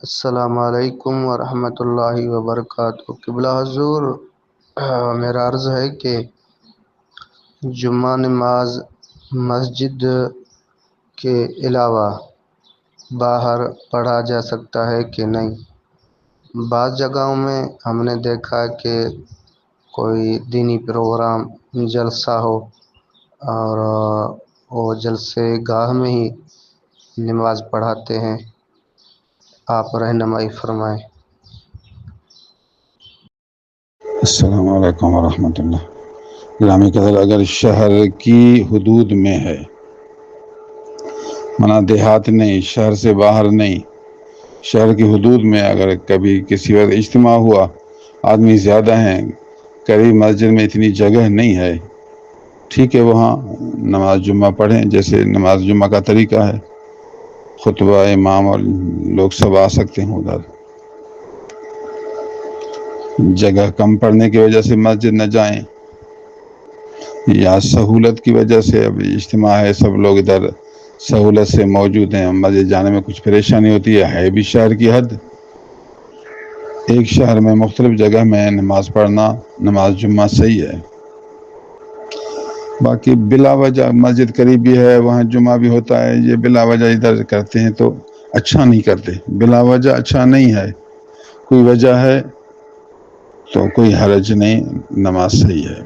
السلام علیکم ورحمۃ اللہ وبرکاتہ قبلہ حضور، میرا عرض ہے کہ جمعہ نماز مسجد کے علاوہ باہر پڑھا جا سکتا ہے کہ نہیں؟ بعض جگہوں میں ہم نے دیکھا کہ کوئی دینی پروگرام جلسہ ہو اور وہ جلسے گاہ میں ہی نماز پڑھاتے ہیں۔ آپ رہنمائی فرمائیں۔ السلام علیکم ورحمۃ اللہ۔ گرامی قدر، اگر شہر کی حدود میں ہے، منع دیہات نہیں، شہر سے باہر نہیں، شہر کی حدود میں اگر کبھی کسی وقت اجتماع ہوا، آدمی زیادہ ہیں، قریب مسجد میں اتنی جگہ نہیں ہے، ٹھیک ہے، وہاں نماز جمعہ پڑھیں جیسے نماز جمعہ کا طریقہ ہے، خطبہ امام اور لوگ سب آ سکتے ہیں ادھر۔ جگہ کم پڑنے کی وجہ سے مسجد نہ جائیں، یا سہولت کی وجہ سے اب اجتماع ہے، سب لوگ ادھر سہولت سے موجود ہیں، مسجد جانے میں کچھ پریشانی ہوتی ہے بھی شہر کی حد، ایک شہر میں مختلف جگہ میں نماز پڑھنا نماز جمعہ صحیح ہے۔ باقی بلا وجہ مسجد قریبی ہے، وہاں جمعہ بھی ہوتا ہے، یہ بلا وجہ ادھر کرتے ہیں تو اچھا نہیں کرتے، بلا وجہ اچھا نہیں ہے، کوئی وجہ ہے تو کوئی حرج نہیں، نماز صحیح ہے۔